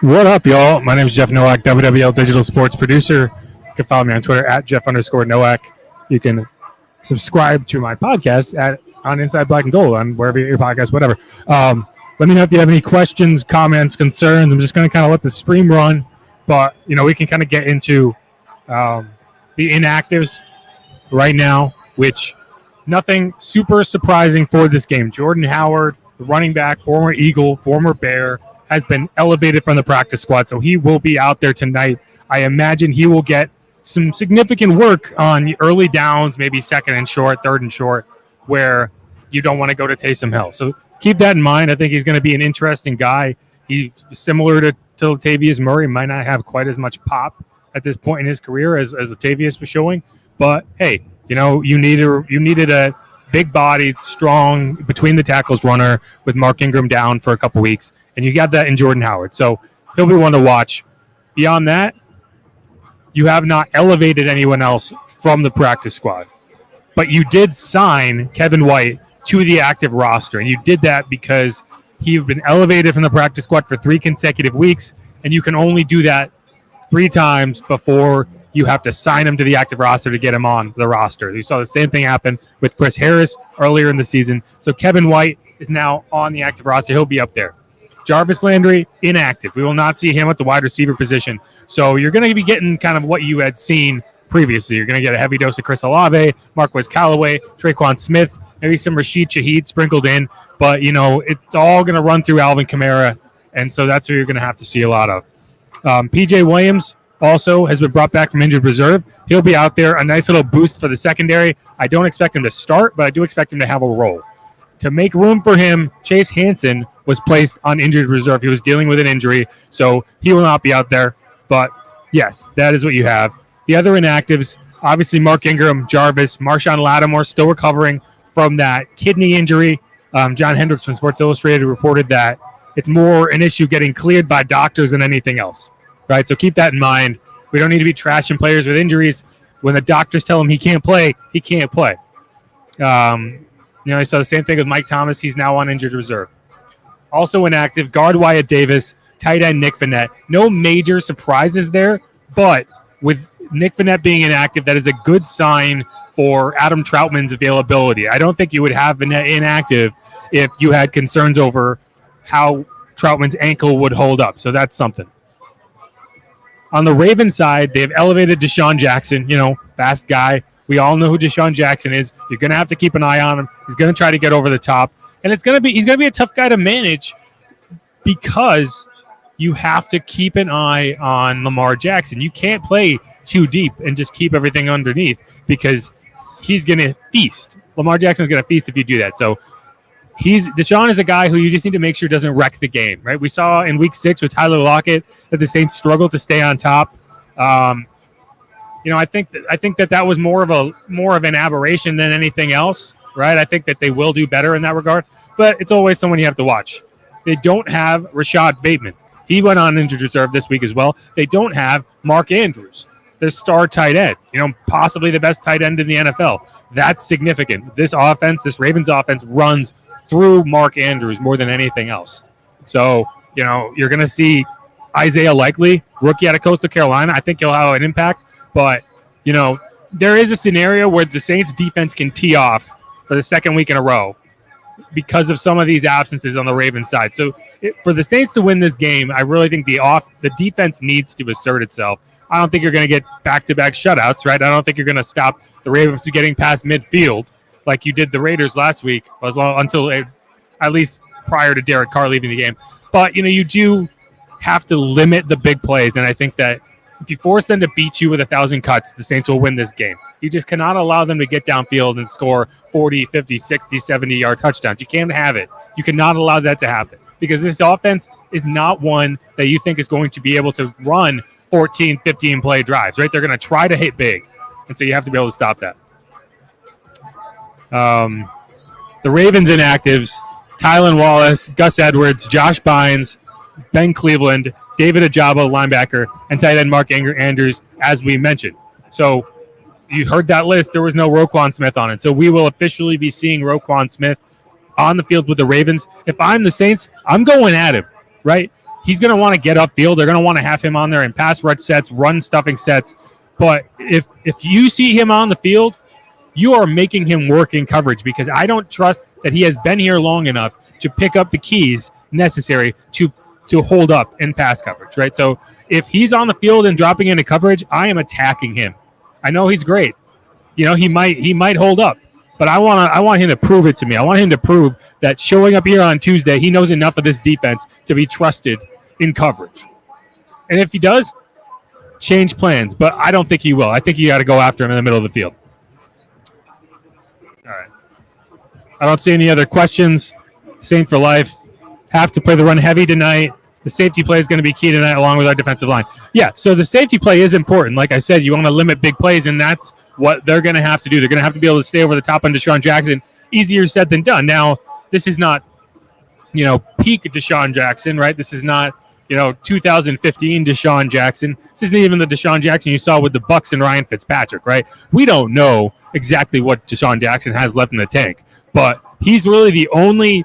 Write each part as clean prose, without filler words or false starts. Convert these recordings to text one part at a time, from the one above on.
What up, y'all? My name is Jeff Nowak, WWL Digital Sports Producer. You can follow me on Twitter at Jeff_Nowak. You can subscribe to my podcast on Inside Black and Gold, on wherever you get your podcast, whatever. Let me know if you have any questions, comments, concerns. I'm just going to kind of let the stream run, but we can kind of get into the inactives right now, which nothing super surprising for this game. Jordan Howard, the running back, former Eagle, former Bear, has been elevated from the practice squad, so he will be out there tonight. I imagine he will get some significant work on early downs, maybe second and short, third and short, where you don't want to go to Taysom Hill. So keep that in mind. I think he's going to be an interesting guy. He's similar to Latavius Murray, might not have quite as much pop at this point in his career as Latavius was showing. But, hey, you needed a big-bodied, strong, between-the-tackles runner with Mark Ingram down for a couple weeks. And you got that in Jordan Howard. So he'll be one to watch. Beyond that, you have not elevated anyone else from the practice squad. But you did sign Kevin White to the active roster. And you did that because he's been elevated from the practice squad for 3 consecutive weeks. And you can only do that 3 times before you have to sign him to the active roster to get him on the roster. You saw the same thing happen with Chris Harris earlier in the season. So Kevin White is now on the active roster. He'll be up there. Jarvis Landry, inactive. We will not see him at the wide receiver position. So you're going to be getting kind of what you had seen previously. You're going to get a heavy dose of Chris Olave, Marquez Callaway, Traquan Smith, maybe some Rashid Shaheed sprinkled in. But, it's all going to run through Alvin Kamara, and so that's what you're going to have to see a lot of. P.J. Williams also has been brought back from injured reserve. He'll be out there, a nice little boost for the secondary. I don't expect him to start, but I do expect him to have a role. To make room for him, Chase Hansen was placed on injured reserve. He was dealing with an injury, so he will not be out there. But, yes, that is what you have. The other inactives, obviously Mark Ingram, Jarvis, Marshawn Lattimore still recovering from that kidney injury. John Hendricks from Sports Illustrated reported that it's more an issue getting cleared by doctors than anything else, right? So keep that in mind. We don't need to be trashing players with injuries. When the doctors tell him he can't play, he can't play. I saw the same thing with Mike Thomas. He's now on injured reserve. Also inactive, guard Wyatt Davis, tight end Nick Vannett. No major surprises there, but with Nick Vannett being inactive, that is a good sign for Adam Troutman's availability. I don't think you would have Vannett inactive if you had concerns over how Troutman's ankle would hold up. So that's something. On the Ravens side, they've elevated Deshaun Jackson, fast guy. We all know who Deshaun Jackson is. You're going to have to keep an eye on him. He's going to try to get over the top. And he's going to be a tough guy to manage because you have to keep an eye on Lamar Jackson. You can't play too deep and just keep everything underneath because he's going to feast. Lamar Jackson's going to feast if you do that. So Deshaun is a guy who you just need to make sure doesn't wreck the game, right? We saw in week 6 with Tyler Lockett that the Saints struggled to stay on top. I think that was more of an aberration than anything else, right? I think that they will do better in that regard, but it's always someone you have to watch. They don't have Rashad Bateman. He went on injured reserve this week as well. They don't have Mark Andrews, the star tight end, possibly the best tight end in the NFL. That's significant. This Ravens offense runs through Mark Andrews more than anything else. So, you're going to see Isaiah Likely, rookie out of Coastal Carolina. I think he'll have an impact. But, there is a scenario where the Saints defense can tee off for the second week in a row because of some of these absences on the Ravens side. So for the Saints to win this game, I really think the defense needs to assert itself. I don't think you're going to get back-to-back shutouts, right? I don't think you're going to stop the Ravens from getting past midfield like you did the Raiders last week, until at least prior to Derek Carr leaving the game. But, you do have to limit the big plays, and I think that if you force them to beat you with 1,000 cuts, the Saints will win this game. You just cannot allow them to get downfield and score 40, 50, 60, 70-yard touchdowns. You can't have it. You cannot allow that to happen because this offense is not one that you think is going to be able to run 14, 15-play drives, right? They're going to try to hit big, and so you have to be able to stop that. The Ravens inactives, Tylan Wallace, Gus Edwards, Josh Bynes, Ben Cleveland, David Ajabo, linebacker, and tight end Mark Andrews, as we mentioned. So you heard that list. There was no Roquan Smith on it. So we will officially be seeing Roquan Smith on the field with the Ravens. If I'm the Saints, I'm going at him, right? He's going to want to get upfield. They're going to want to have him on there in pass rush sets, run stuffing sets. But if you see him on the field, you are making him work in coverage because I don't trust that he has been here long enough to pick up the keys necessary to hold up in pass coverage, right? So if he's on the field and dropping into coverage, I am attacking him. I know he's great. He might hold up, but I want him to prove it to me. I want him to prove that showing up here on Tuesday, he knows enough of this defense to be trusted in coverage. And if he does, change plans, but I don't think he will. I think you got to go after him in the middle of the field. All right. I don't see any other questions. Saint for life. Have to play the run heavy tonight. The safety play is going to be key tonight along with our defensive line. Yeah, so the safety play is important. Like I said, you want to limit big plays, and that's what they're going to have to do. They're going to have to be able to stay over the top on Deshaun Jackson. Easier said than done. Now, this is not, peak Deshaun Jackson, right? This is not, 2015 Deshaun Jackson. This isn't even the Deshaun Jackson you saw with the Bucs and Ryan Fitzpatrick, right? We don't know exactly what Deshaun Jackson has left in the tank, but he's really the only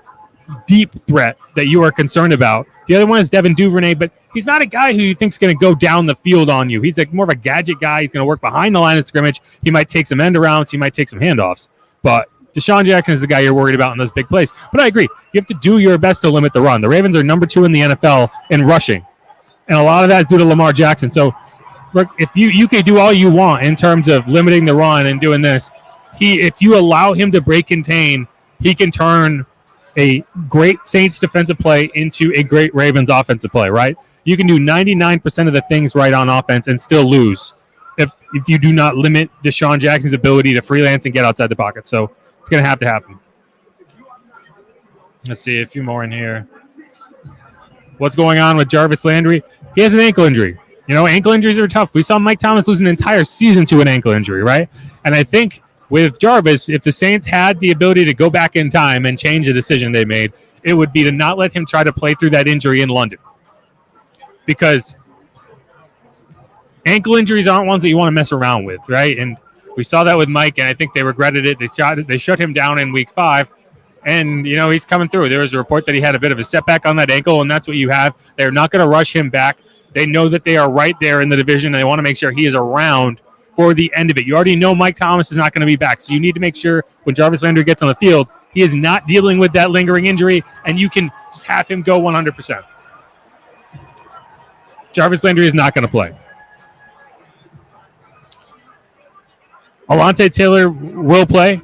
deep threat that you are concerned about. The other one is Devin Duvernay, but he's not a guy who you think is going to go down the field on you. He's more of a gadget guy. He's going to work behind the line of scrimmage. He might take some end arounds. He might take some handoffs. But Deshaun Jackson is the guy you're worried about in those big plays. But I agree. You have to do your best to limit the run. The Ravens are number 2 in the NFL in rushing. And a lot of that is due to Lamar Jackson. So if you can do all you want in terms of limiting the run and doing this, if you allow him to break contain, he can turn a great Saints defensive play into a great Ravens offensive play, right? You can do 99% of the things right on offense and still lose if you do not limit Deshaun Jackson's ability to freelance and get outside the pocket. So it's going to happen. Let's see a few more in here. What's going on with Jarvis Landry? He has an ankle injury. Ankle injuries are tough. We saw Mike Thomas lose an entire season to an ankle injury, right? And I think with Jarvis, if the Saints had the ability to go back in time and change the decision they made, it would be to not let him try to play through that injury in London. Because ankle injuries aren't ones that you want to mess around with, right? And we saw that with Mike, and I think they regretted it. They shut him down in week 5, and, he's coming through. There was a report that he had a bit of a setback on that ankle, and that's what you have. They're not going to rush him back. They know that they are right there in the division, and they want to make sure he is around for the end of it. You already know Mike Thomas is not going to be back, so you need to make sure when Jarvis Landry gets on the field, he is not dealing with that lingering injury, and you can just have him go 100%. Jarvis Landry is not going to play. Alontae Taylor will play.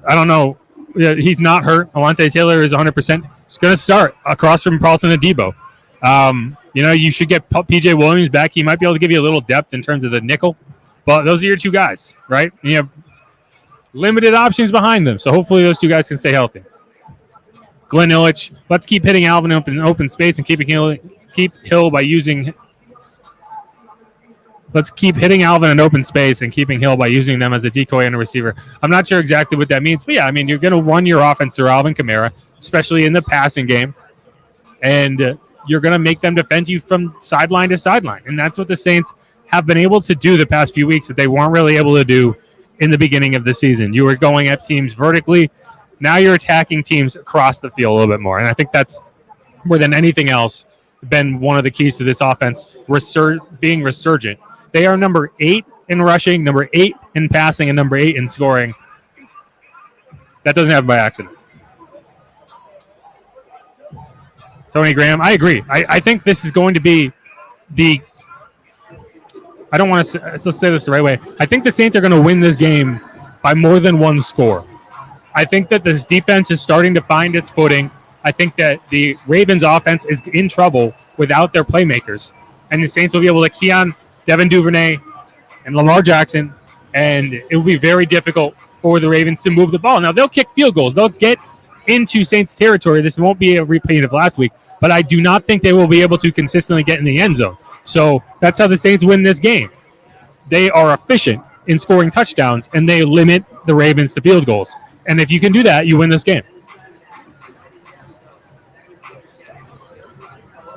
I don't know. He's not hurt. Alontae Taylor is 100%. He's going to start across from Paulson Adebo. You should get P.J. Williams back. He might be able to give you a little depth in terms of the nickel. But those are your 2 guys, right? You have limited options behind them. So hopefully those 2 guys can stay healthy. Glenn Illich, let's keep hitting Alvin in open space and keep Hill by using. Let's keep hitting Alvin in open space and keeping Hill by using them as a decoy and a receiver. I'm not sure exactly what that means, but yeah, you're going to run your offense through Alvin Kamara, especially in the passing game, and you're going to make them defend you from sideline to sideline, and that's what the Saints have been able to do the past few weeks that they weren't really able to do in the beginning of the season. You were going at teams vertically. Now you're attacking teams across the field a little bit more. And I think that's more than anything else been one of the keys to this offense being resurgent. They are number 8 in rushing, number 8 in passing, and number 8 in scoring. That doesn't happen by accident. Tony Graham, I agree. I think this is going to be the. I don't want to. Let's say this the right way. I think the Saints are going to win this game by more than one score. I think that this defense is starting to find its footing. I think that the Ravens offense is in trouble without their playmakers. And the Saints will be able to key on Devin Duvernay and Lamar Jackson, and it will be very difficult for the Ravens to move the ball. Now, they'll kick field goals. They'll get into Saints territory. This won't be a repeat of last week, but I do not think they will be able to consistently get in the end zone. So that's how the Saints win this game. They are efficient in scoring touchdowns, and they limit the Ravens to field goals. And if you can do that, you win this game.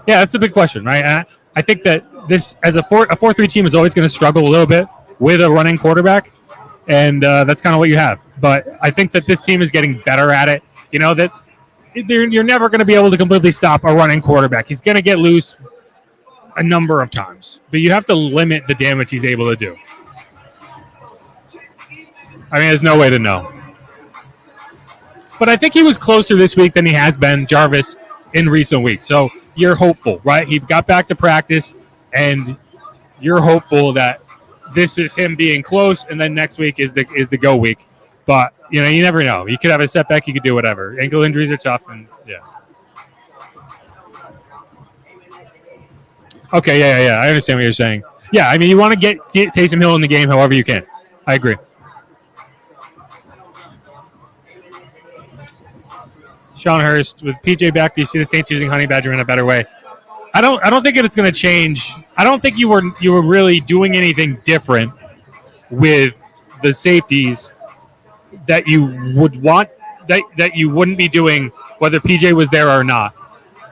Yeah, that's a big question, right? I think that this, as a 4-3 team, is always going to struggle a little bit with a running quarterback, and that's kind of what you have. But I think that this team is getting better at it. You know, that you're never going to be able to completely stop a running quarterback. He's going to get loose a number of times, but you have to limit the damage he's able to do. I mean, there's no way to know. But I think he was closer this week than he has been, Jarvis, in recent weeks. So you're hopeful, right? He got back to practice, and you're hopeful that this is him being close, and then next week is the go week. But, you know, you never know. You could have a setback. You could do whatever. Ankle injuries are tough, and yeah. Okay, yeah. I understand what you're saying. Yeah, I mean, you want to get Taysom Hill in the game however you can. I agree. Sean Hurst, with PJ back, do you see the Saints using Honey Badger in a better way? I don't think it's going to change. I don't think you were really doing anything different with the safeties that you would want that you wouldn't be doing whether PJ was there or not.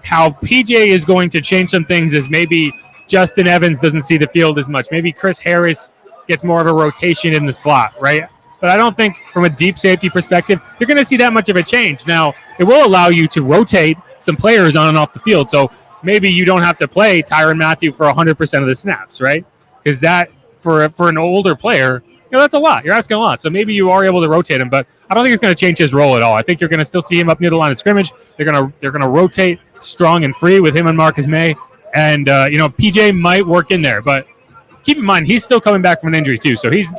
How PJ is going to change some things is maybe Justin Evans doesn't see the field as much. Maybe Chris Harris gets more of a rotation in the slot, right? But I don't think from a deep safety perspective, you're going to see that much of a change. Now, it will allow you to rotate some players on and off the field. So maybe you don't have to play Tyrann Mathieu for 100% of the snaps, right? Because that, for an older player, you know, that's a lot. You're asking a lot. So maybe you are able to rotate him, but I don't think it's going to change his role at all. I think you're going to still see him up near the line of scrimmage. They're going to rotate strong and free with him and Marcus May. And, PJ might work in there. But keep in mind, he's still coming back from an injury too. So he's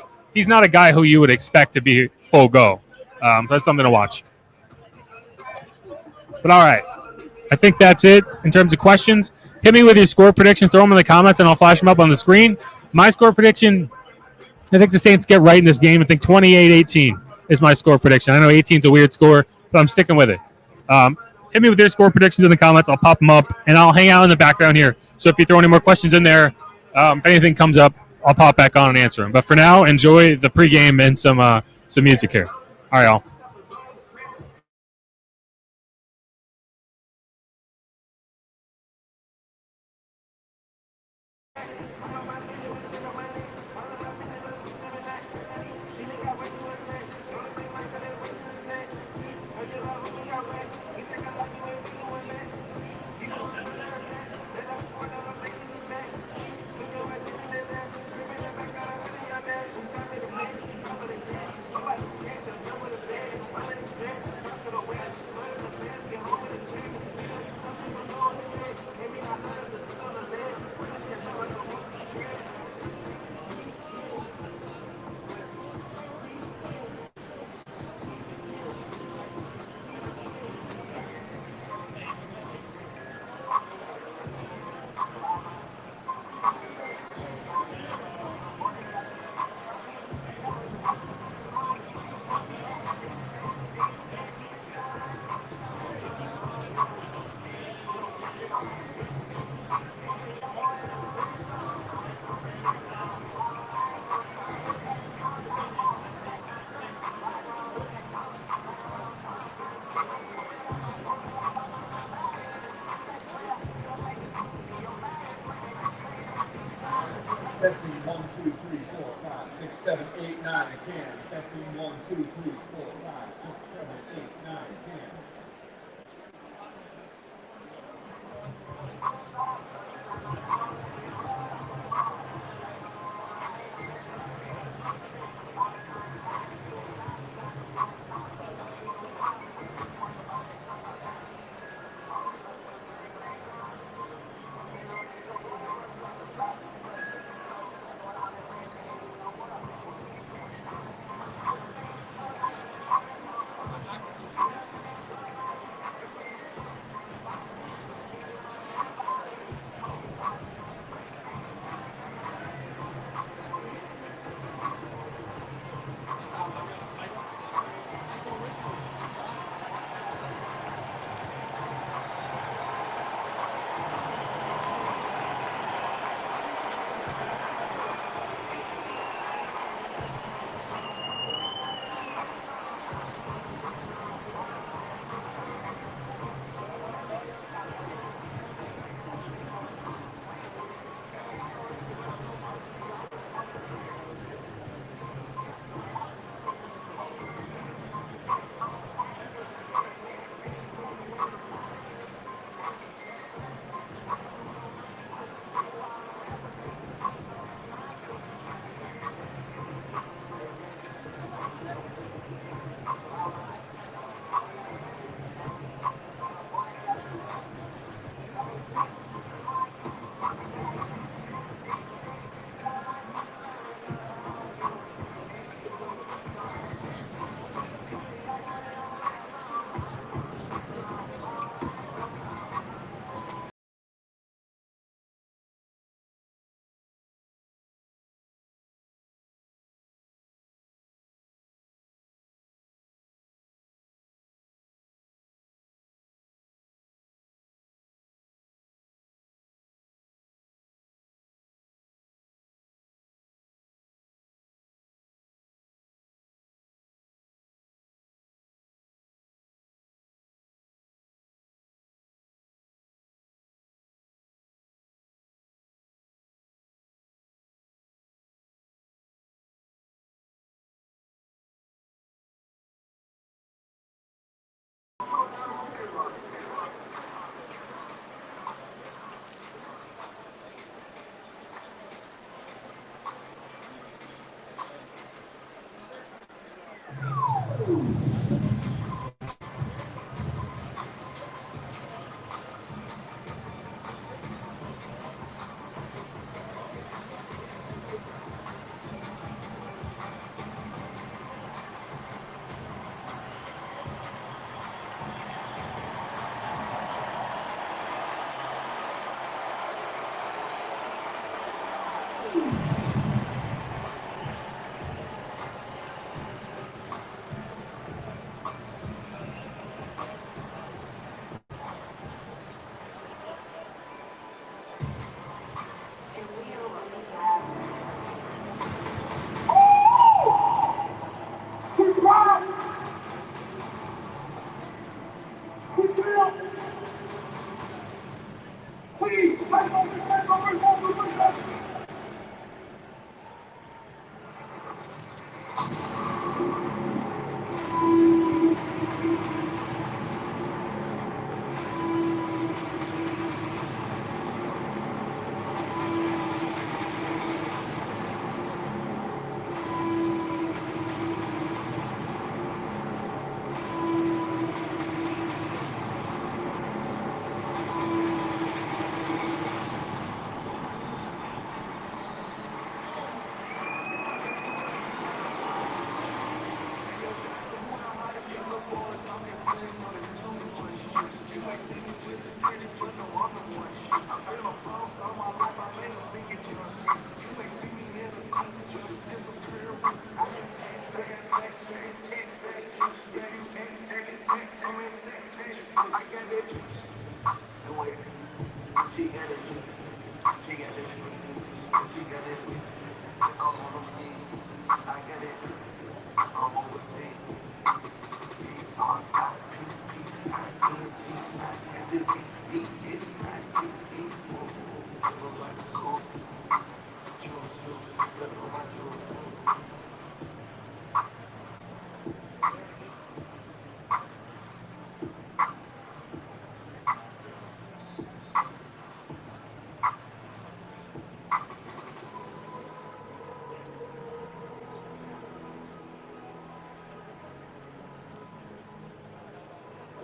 not a guy who you would expect to be full go. So that's something to watch. But all right. I think that's it in terms of questions. Hit me with your score predictions. Throw them in the comments, and I'll flash them up on the screen. My score prediction, I think the Saints get right in this game. I think 28-18 is my score prediction. I know 18 is a weird score, but I'm sticking with it. Hit me with your score predictions in the comments. I'll pop them up, and I'll hang out in the background here. So if you throw any more questions in there, if anything comes up, I'll pop back on and answer them. But for now, enjoy the pregame and some music here. All right, y'all. Testing 1, 2, 3. 3, 4, 5, 6, 7, 8, 9, 10. Testing 1, 2, 3, 4, 5, 6, 7, 8, 9, 10.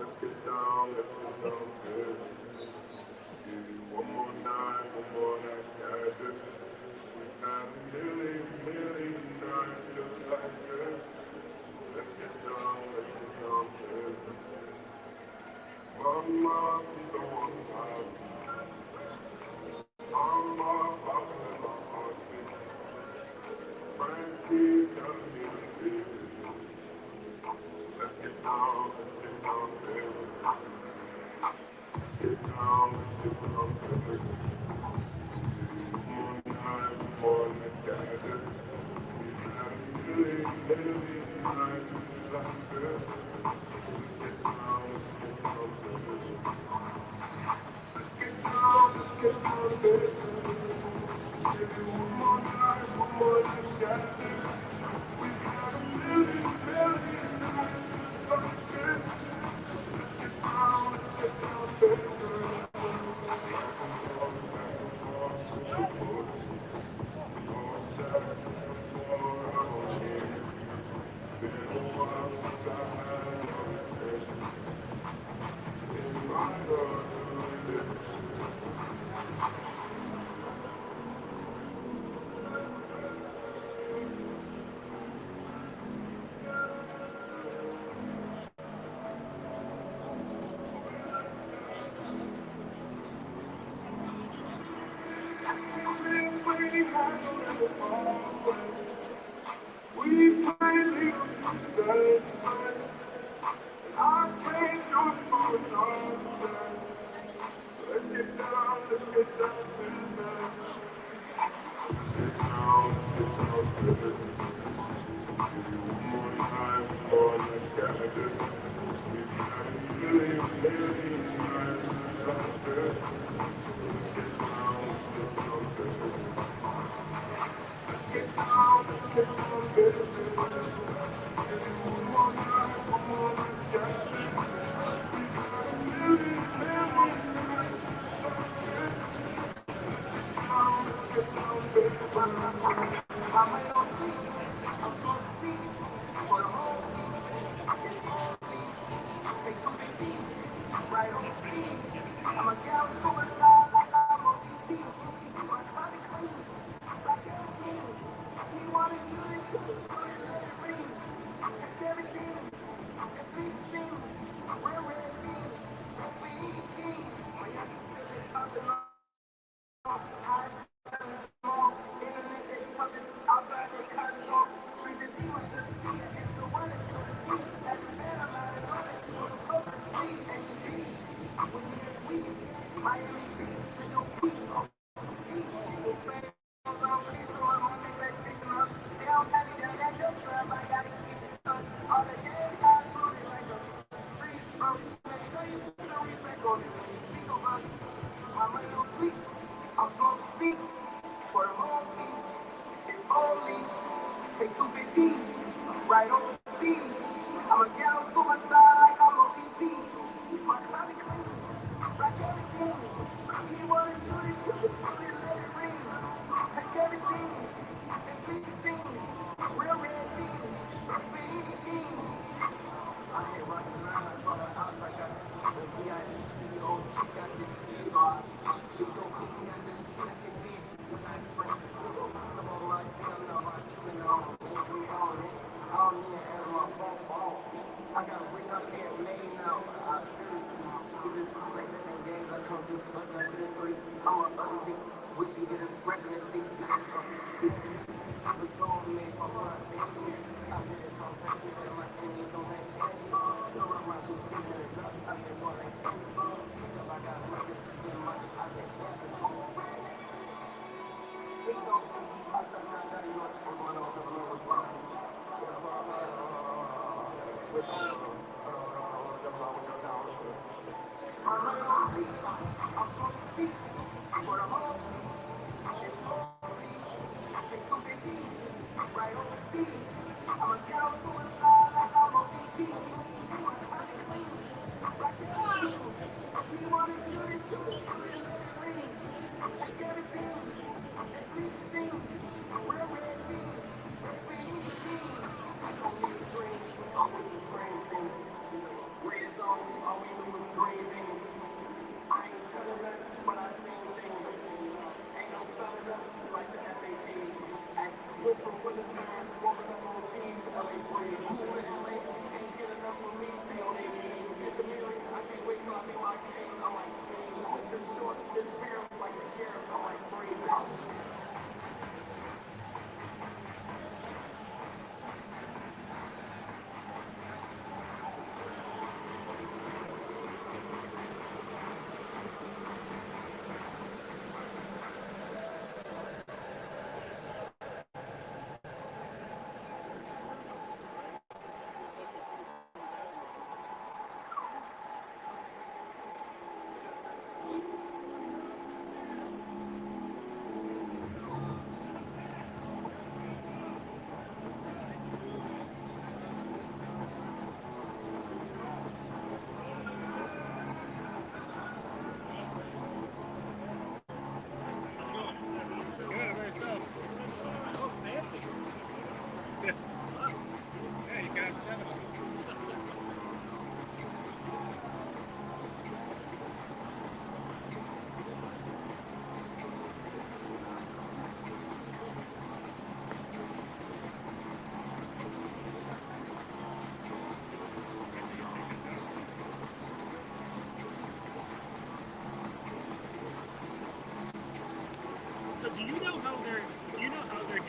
let's get down to business. Give you one more night, got it. We've had a million nights just like this. Let's get down to business. Mama, please don't want to lie. Mama, popping in my heart, sleep. Friends keep telling me to leave. Let's get down to business. Let's get down to business. One night, more got it. We've had a million nights since like this. Let's get down to business. Let's get down to business. Give you one more night, got it. We've had a million nights since like this. Let's get down to business. We play little pieces, I can't do it for another. So let's get down to business. Let's get down to business. Give you one more time, got it. We've had a million nights since like this. Let's get down to business. Let's get down to business. Give you one more night, got it. We've had a million nights since like this. Let's get down to business. I may not see, I'm so to speak, but I'm all weak. It's all weak. Take 250, right on the seat. I'm a gal superstar like I'm on DP. My body clean, like everything. He wanna shoot it, let it ring. Take everything, and please sing. Real red thing, don't be anything. My young said they popping off. High talent, small, internet they toughest, outside they cut us off. 350 was the speed, if the one is good to see. At the man, I'm out of money, so the closest speed, and she be with me every week. Miami Beach, with your feet, on ski. People fame, goes on, please, so I'm on back picking up. They don't have me down that hill club, I gotta keep it up. All the days guys rooted like a tree trunk. Make sure you put some respect on it when you speak of us. My money don't sleep. I'm slow to speak for the whole beat. It's only take 250 right overseas. I'm a gal superstar like I'm on DP. My closet clean, like everything. He wanna shoot it, let it ring. Take everything and please sing. Real red thing, ready for anything. I ain't rocking the line, I saw the house, I got the VIP, old got the Caesars. You go easy and then TCP when I drink. So I'm on my thing, I'm not my keeping on. I don't need to ask my phone boss. I got rich, I'm getting made now. I still see race and games, I come through touch, I get a three. I'm a other big switch, you get a express and it's big. The soul makes my front baby. I feel it's so sensitive that my enemies don't match energy. Still run my blue kid in the drop, I've been going like any bug. So I got records, getting my deposit. Big dog, top 7, 9, you know what the fuck going on, double over, bro. Switch on. I'm so to speak for the whole beat. It's holy. Take 250 right overseas. I'm a gal superstar like I'm on DP. My closet clean, like everything. He wanna shoot it, let it ring. Take everything and please sing. Real red thing, ready for anything. I don't need a dream, I'm with the dream team. Red zone, always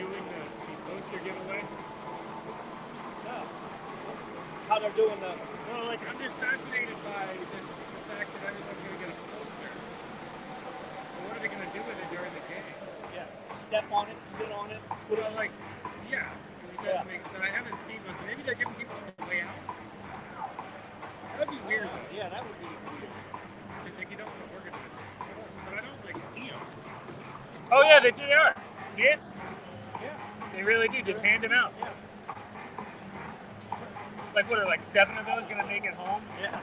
doing the poster giveaway? No. How they're doing the... Well, like, I'm just fascinated by the fact that everyone's going to get a poster. So what are they going to do with it during the game? Yeah. Step on it, sit on it. Well, like, yeah. It doesn't make sense. I haven't seen one, so maybe they're giving people on the way out. That would be weird, though. Yeah, that would be weird. Because, like, you don't want to organize it. But I don't, like, see them. Oh, yeah, they are. See it? Yeah. They really do. Just hand them out. Yeah. Like, what are, like, 7 of those going to make it home? Yeah.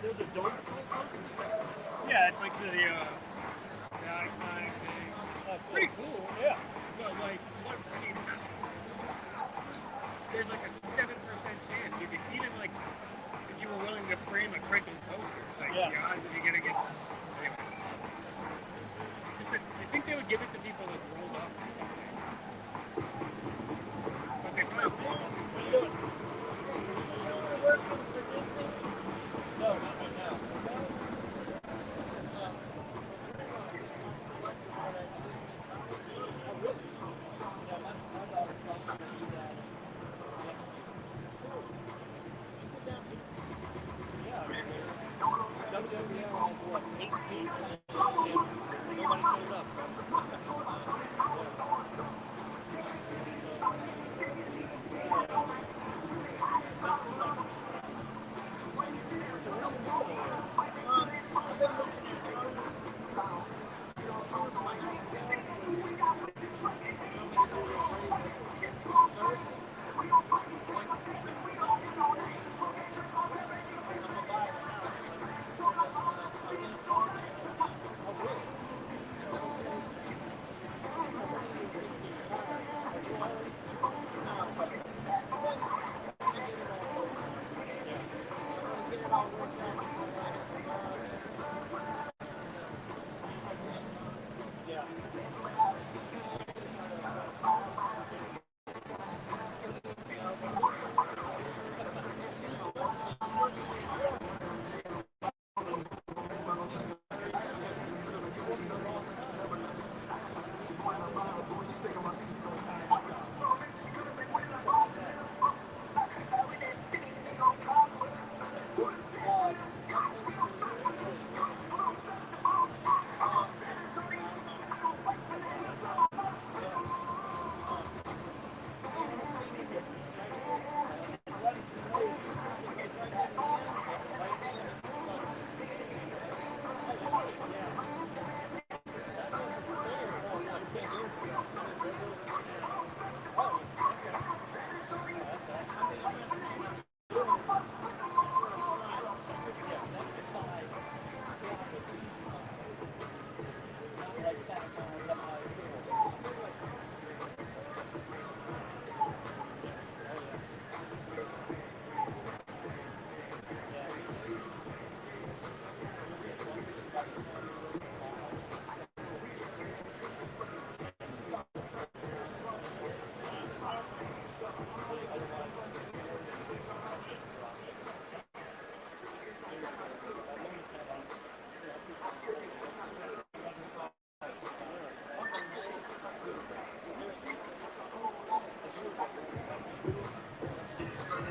There's a dome. Yeah, it's like the iconic thing. It's pretty cool. Yeah. But, like, what, I mean, there's like a 7% chance you could even, like, if you were willing to frame a printed poster, like, the odds of you going to get, anyway. Just that, I think they would give it to people like rolled up or something. But they probably won't. What are you doing? No, not right now.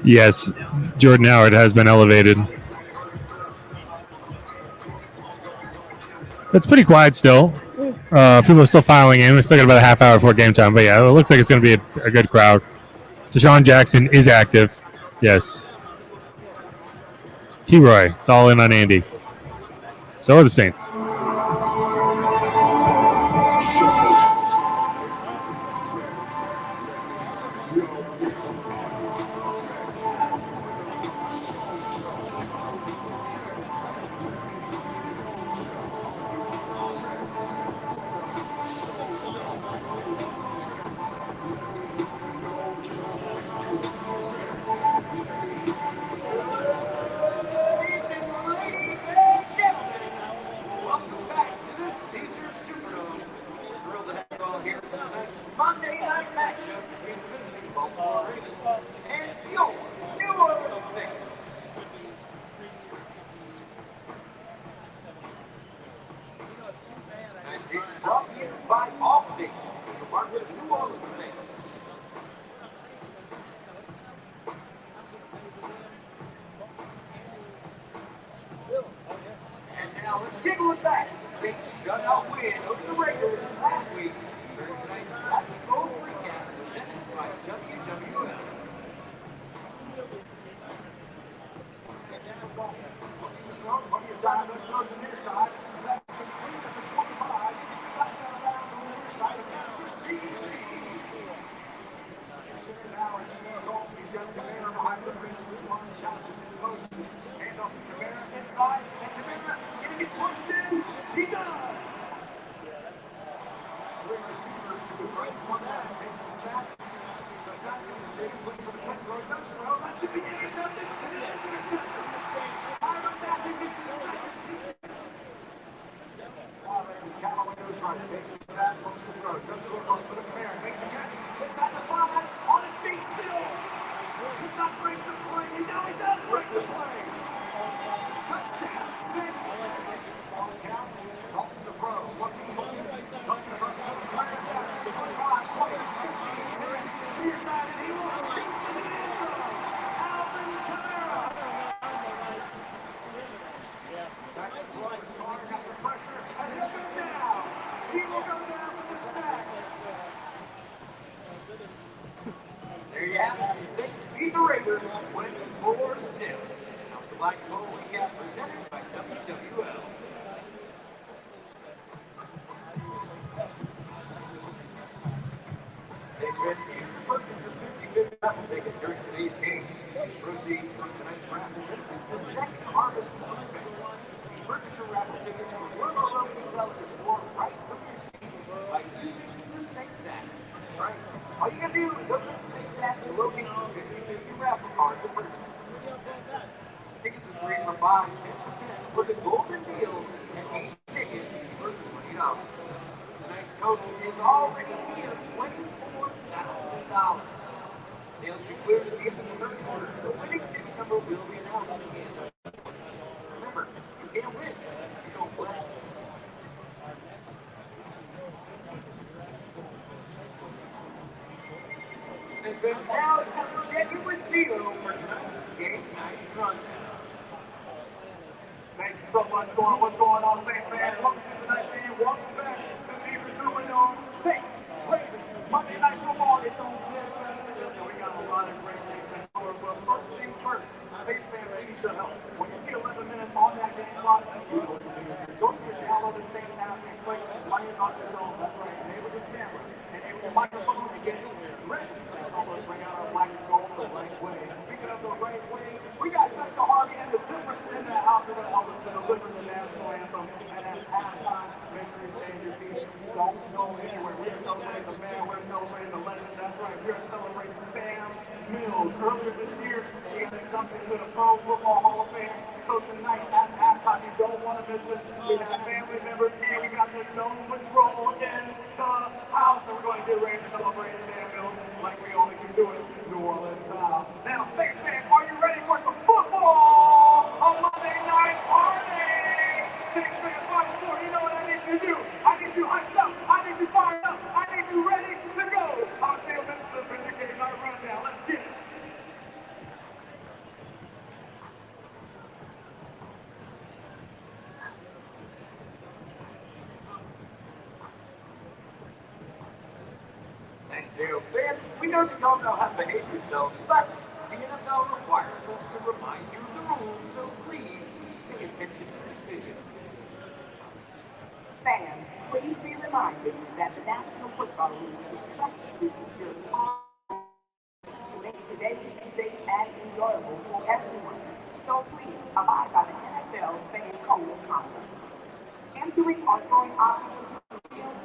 Yes, Jordan Howard has been elevated. It's pretty quiet still. People are still filing in. We still got about a half hour before game time. But yeah, it looks like it's going to be a good crowd. Deshaun Jackson is active. Yes. T-Roy, it's all in on Andy. So are the Saints. shutout win over the Raiders last week during tonight's Black and Gold recap presented by WWL. Plenty of time, let's go to the near side. That's complete at the 25. Back down to the near side, and that's for CC. Now it's Gold. He's got Kamara behind the bridge. One Johnson in motion. Hand off to Kamara inside. And Kamara, can he get pushed in? He does. Three receivers to his right. One man takes the sack. Does not go to James looking for the quick throw. Does throw. That should be intercepted. And it is intercepted. Ira Matthew gets his second. Callaway goes right. Takes the sack. Looks to throw. Does throw. Goes for the Kamara. Makes the catch. Inside the 5. On his feet still. Could not break the play. Now he does break the play. Touchdown, 6. On count. Off the throw. Looking. Touching the first one. Fires down. 25, 20, 15, 10. Near side, and he will sink into the end zone. Alvin Kamara. Back to the right. Carter got some pressure. And he'll go down. He will go down with the sack. There you have it. The Saints beat the Raiders 24-6. Now the Black and Gold recap presented by WWL. They've been you can purchase your 55th raffle ticket during today's game. Use proceeds from tonight's raffle the second harvest of the purchase your raffle ticket from one of our local sellers or right from your seat by using the Saints app. Right. All you gotta do is open the Saints app and locate your 50/50 raffle card to purchase. Tickets are 3 for $5, 10 for 10 for the golden deal, and 8 tickets for $20. Tonight's total is already near $24,000. Sales conclude at the end of the third quarter, so winning ticket number will be announced again. Remember, you can't win if you don't play. Since fans now, it's time to check in with Theo for tonight's game night rundown. Thank you so much, Storm. What's going on, Saints fans? Welcome to tonight's game. Welcome back to Caesars Superdome. Saints, Ravens, Monday Night Football. It don't get better than this. So we got a lot of great things in store. But first things first, Saints fans, we need your help. When you see 11 minutes on that game clock, you know what to do. Go to your downloaded Saints app and click Money on the Dome. That's right. Enable your camera, enable your microphone, and get ready. Almost bring out our black and gold the right way. And speaking of the right way, we got Jessica Harvey and the difference in that house that help us to deliver the national anthem. And at halftime, make sure you stay in your seats. Don't go anywhere. We're celebrating the man. We're celebrating the legend. That's right. We're celebrating Sam Mills. Earlier this year, he got inducted into the Pro Football Hall of Fame. So tonight at halftime, you don't want to miss this. We have family members and we got the Dome Patrol in the house. And we're going to get ready to celebrate Sam Mills like we only can do it New Orleans style. Now, Saints fans, are you ready for some football? A Monday night party! Saints fans, Final Four, you know what I need you to do? I need you hyped up. I need you fired up. I need you ready to go. I'm Theo Mitchell. This is the game night rundown. Let's get it. Thanks, Theo. Fans, we know you don't know how to behave yourselves, but the NFL requires us to remind you of the rules, so please pay attention to this video. Fans, please be reminded that the National Football League expects you to keep your car to make today's safe and enjoyable for everyone. So please abide by the NFL's fan code of conduct. Entering or throwing objects into the field,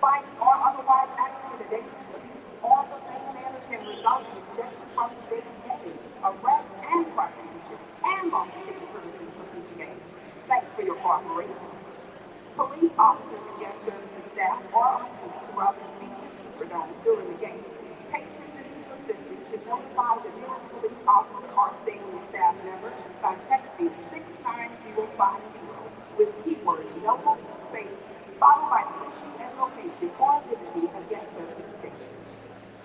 fighting or otherwise acting in a dangerous abuse or profane manner can result in ejection from today's game, arrest and prosecution, and loss of ticket privileges for future games. Thanks for your cooperation. Police officers and guest services staff are on duty throughout the Caesars Superdome during the game. Patrons and people assistants should notify the nearest police officer or stadium staff member by texting 69050 with keyword Nowak space followed by the issue and location or visiting a guest services station.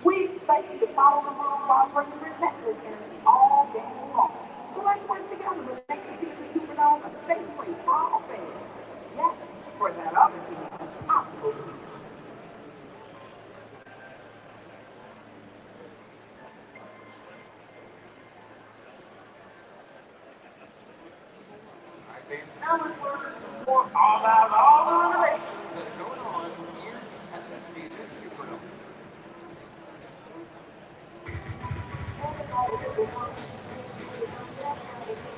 We expect you to follow the rules while bringing relentless energy all game long. So let's work together to make the Caesars Superdome a safe place for all fans. Yeah, for that other Now let's learn more about all the renovations that are going on here at the Caesars Superdome.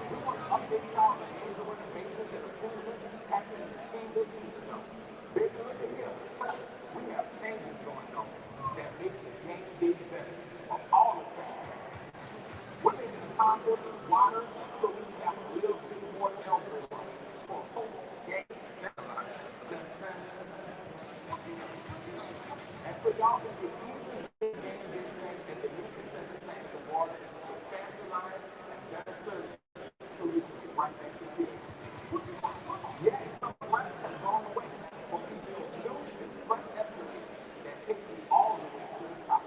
We want to update y'all on the major renovations that are currently happening at the Caesars Superdome. Bigger than here, we have changes going on that make the game big better for all the fans. We're making condos wider so we can have a little bit more elbow room for post-game ceremonies. And so y'all can get easily game business and the new concession stands of water with faster lines and better service so we can get right back to business. Yeah, some rents have gone away for people new and fresh estimates that take you all the way to the top.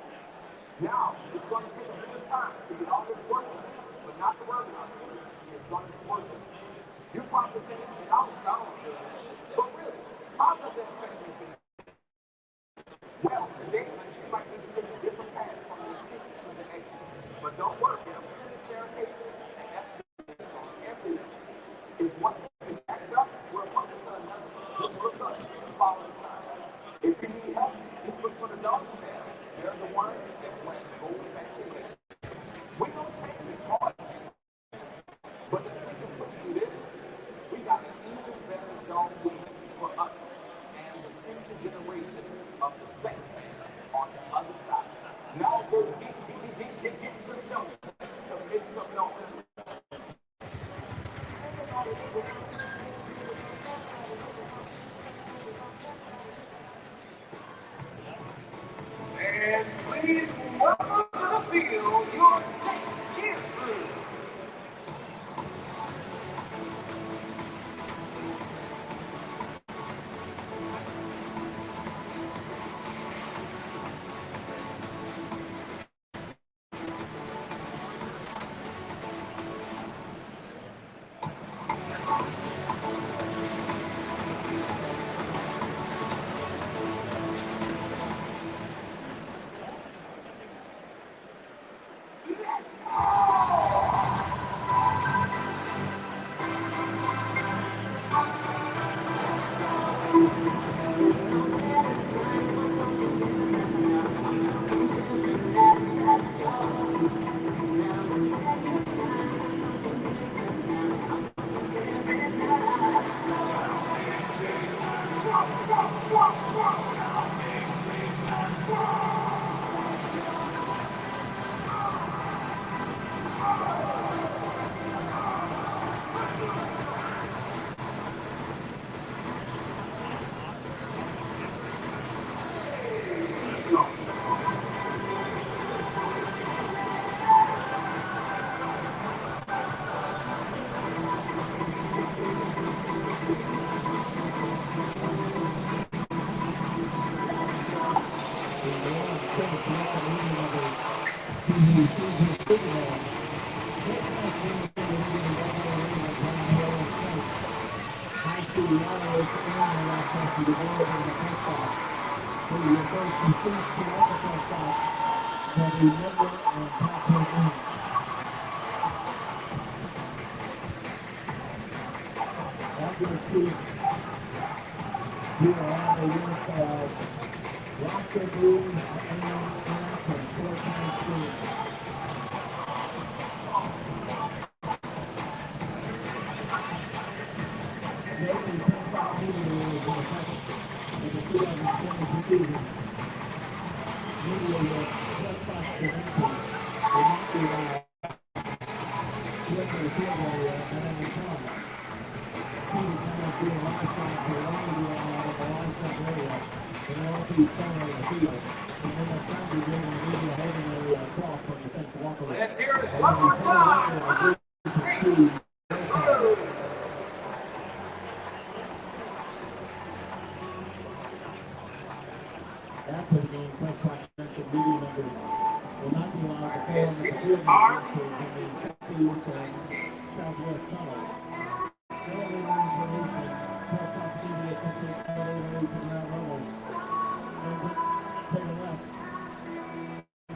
Now, it's going to take a bit of time to get all this working, but not to worry about it. It's going to be working. You're probably thinking that I was down good, but really, how does that affect me? Well, today, she might need to take a different path from the 6 to the 8. But don't worry, I'm going to guarantee and that's on every level. If one thing is backed up, we're one to another. Just look up and follow the sign. If you need help, just look for the dogs there. They're the ones that want to go back to it. We don't take this hard, but if we can push through this, we got an even better dog week for us and the future generation of the Saints fans on the other side. Now go get yourself to make some noise. And please welcome to the field your Saints cheer crew. Let's hear it one more time.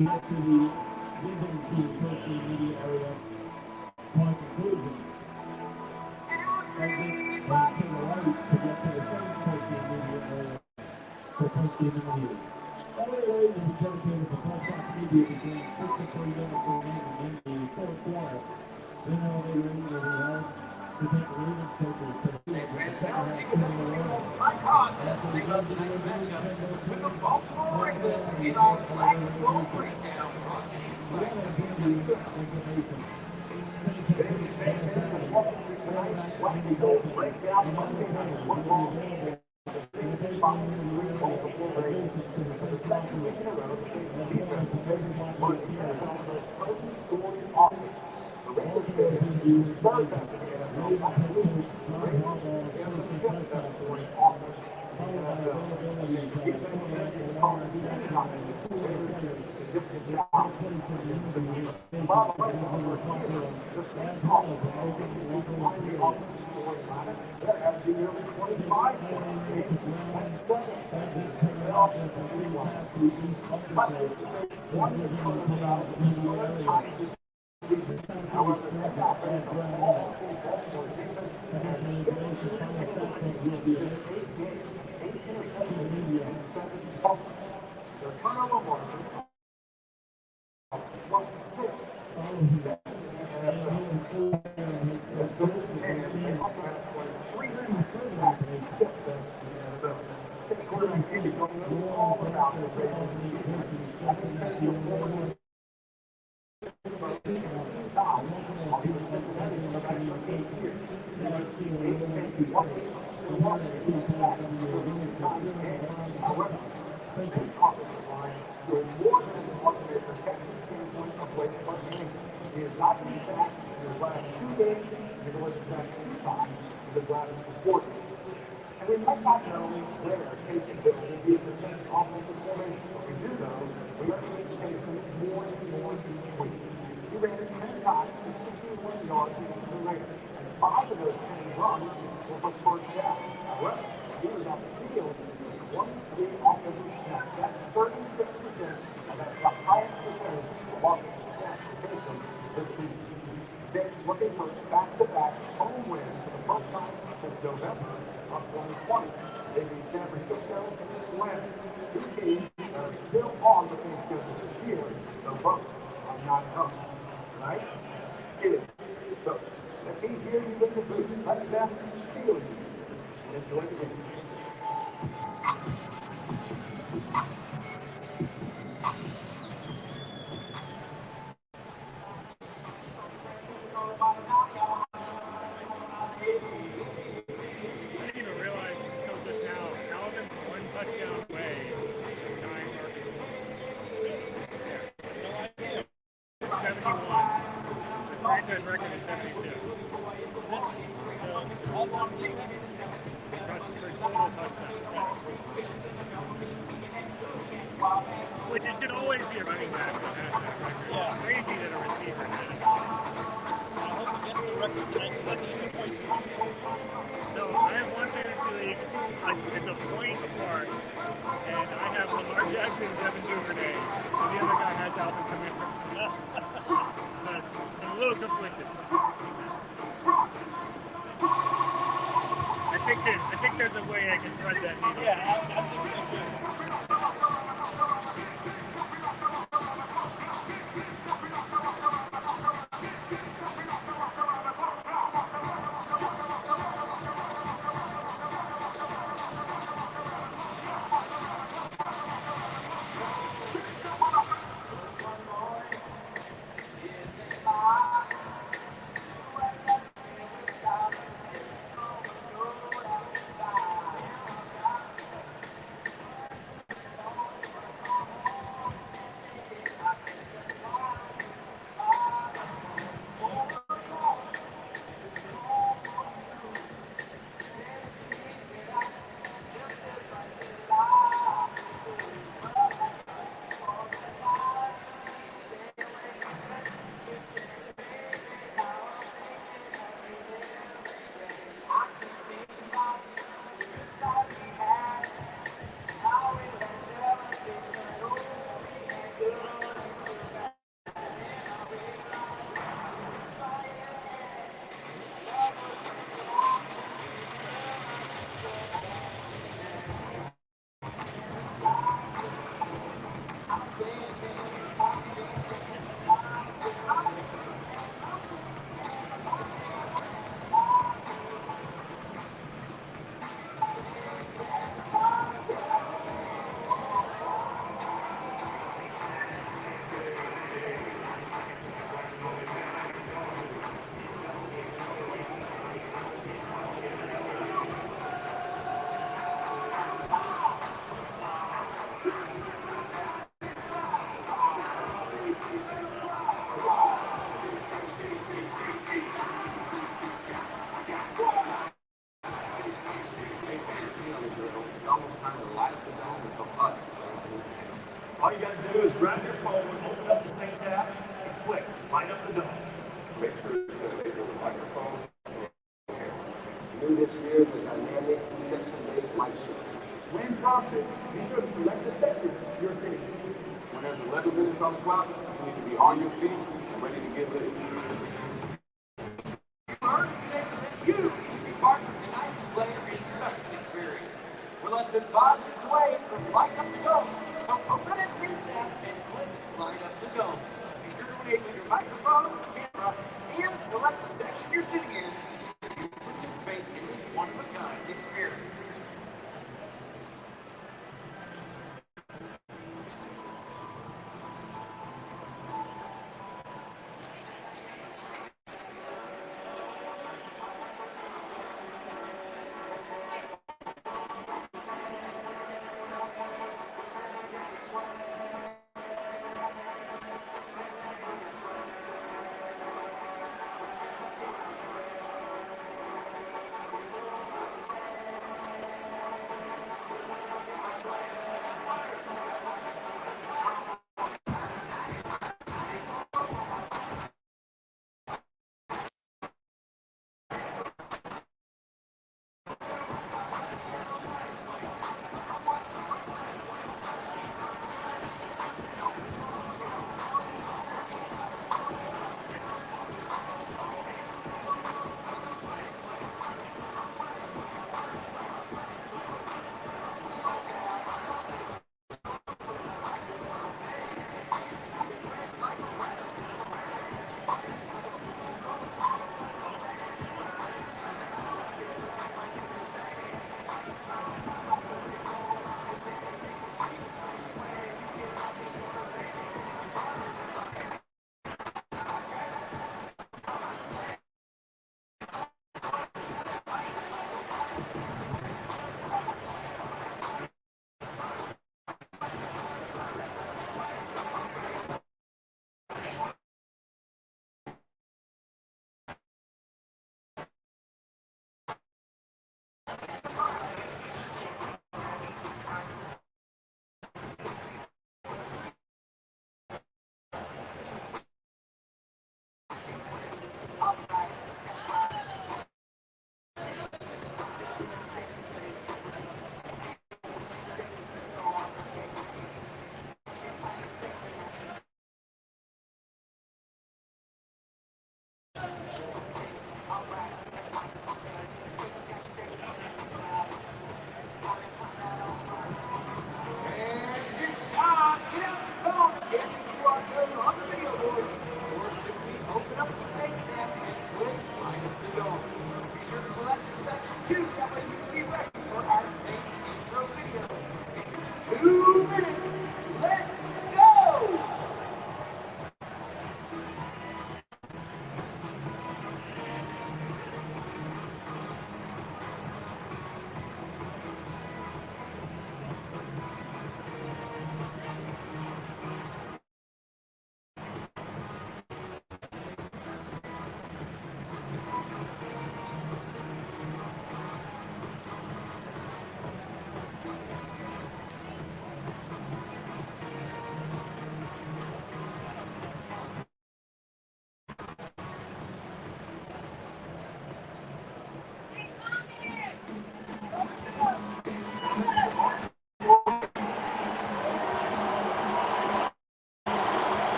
Get to the visiting team, personally media area, point conclusion. to the right to get to the same post-game media area for post-game interviews. All the way is dedicated to press-box media between 6 and 30 minutes remaining in the fourth quarter. Then elevator will be held to take Ravens coaches to the field with the second half team in the row. My contest is another night matchup with the Baltimore Ravens in our Black and Gold breakdown. What a good information. Today's Saints fans and welcome to tonight's Black and Gold breakdown Monday Night Football. Baltimore Ravens. For the second week in a row, the Saints defense is facing one of the NFL's most potent scoring offense. The Ravens finished third best in the NFL last week. The Ravens have the fifth best scoring offense in the NFL. The Saints defense has been called many times to the Ravens significant challenge. By the way, the Saints offense continues to climb the offensive scoring ladder. They're averaging nearly 25 points a game. That's seventh best in the NFL. Last week, the Saints won the tournament out of the third time this season. However, their offense of all in Baltimore defense has 15 takeaways, just 8 games, 8 interceptions, and 7 fumbles. Their turnover margin from 6th to 6th in the NFL. That's good. And they also have 23 sacks. That's 5th best in the NFL. Saints quarterback Andy Dalton knows all about the Ravens defense. After finishing a forward 16 times while he was Cincinnati's quarterback for 8 years. He was 8-1 and lost 8 sacks 32 times a game. However, the Saints offensive line was more than enough from a protection standpoint of Blake Martinez. He has not been sacked in his last 2 games. He's only been sacked 2 times in his last 4 games. And we might not know where Taysom Hill will be in the Saints offensive formation, but we do know we are seeing Taysom more and more each week. He ran it 10 times for 61 yards against the Raiders, and 5 of those 10 runs were for first down. However, he was on the field with 23 offensive snaps. That's 36%, and that's the highest percentage of offensive snaps for Taysom this season. Saints looking for back-to-back home wins for the first time since November of 2020. They beat San Francisco and Atlanta, 2 teams that are still on the same schedule this year, though both are not home. Right? Get it. So, let me hear you in the booth. Let them feel you. And enjoy the game. I didn't even realize until just now, Alvin's 1 touchdown away from tying Marcus Williams. 71. The franchise record is 72. For total touchdowns. Which it should always be a running back that has that record. Yeah. It's crazy that a receiver did it. I hope he gets the record tonight because I think it's 2.2. So I have one fantasy league. It's a point apart, and I have Lamar Jackson and Devin Duvernay, and the other guy has Alvin Kamara. I'm a little conflicted. I think there's a way I can thread that needle. Yeah, I think so too. Line up the dome. Make sure it's a video microphone. New this year, the dynamic section-based light show. When prompted, be sure to select the section you're sitting in. When there's 11 minutes on the clock, you need to be on your feet and ready to get lit. Takes that you need to be part of tonight's player introduction experience. We're less than 5 minutes away from Light Up the Dome, so open that Teams app and click Light Up the Dome. Be sure to enable your microphone, camera, and select the section you're sitting in to participate in this one-of-a-kind experience.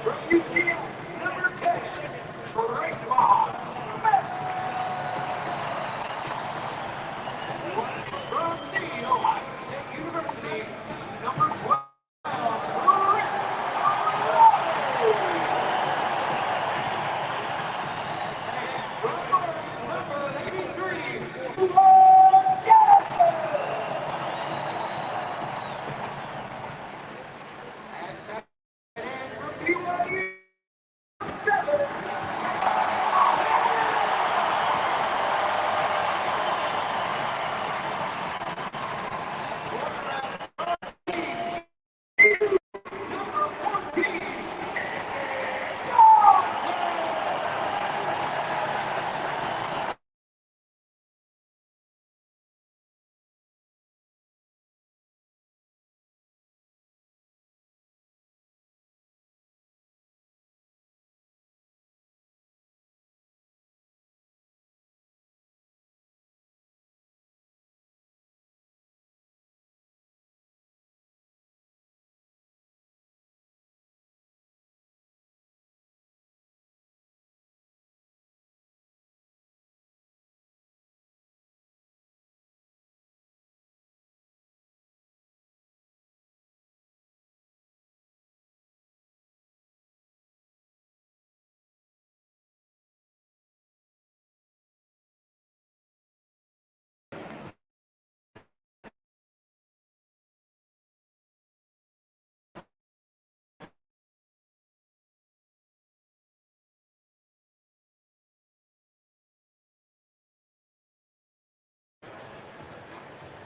From UCF, number 10, Trayvon Smith. From the Ohio State University, number 12, Rick number 83, Jackson. And from BYU, 7.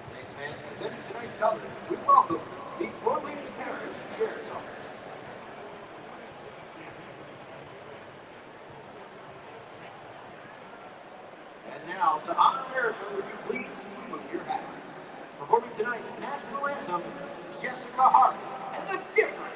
Saints fans, presenting tonight's coverage, we welcome the Orleans Parish Sheriff's Office. And now, to honor America, would you please remove your hats? Performing tonight's national anthem, Jessica Hart and the Difference.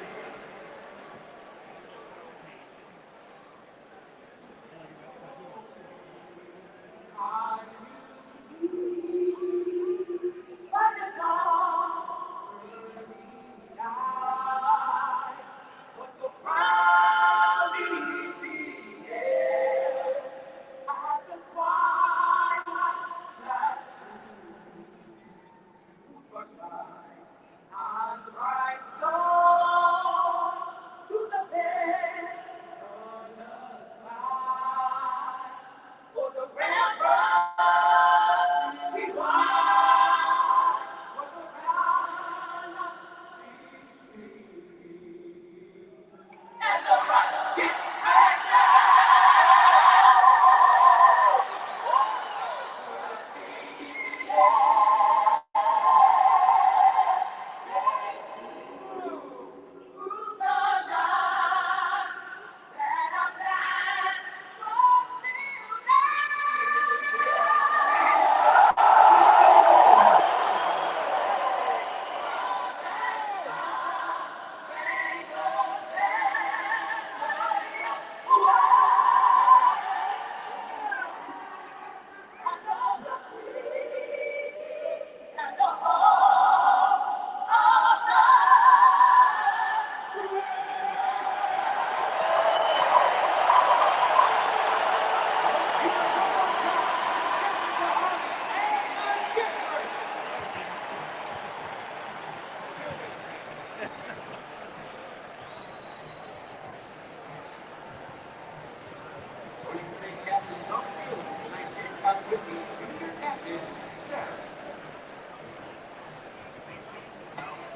Saints captain's on the field is tonight's Gamecock Whitney junior captain, Sarah.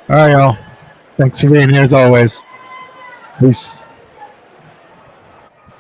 All right, y'all. Thanks for being here as always. Peace.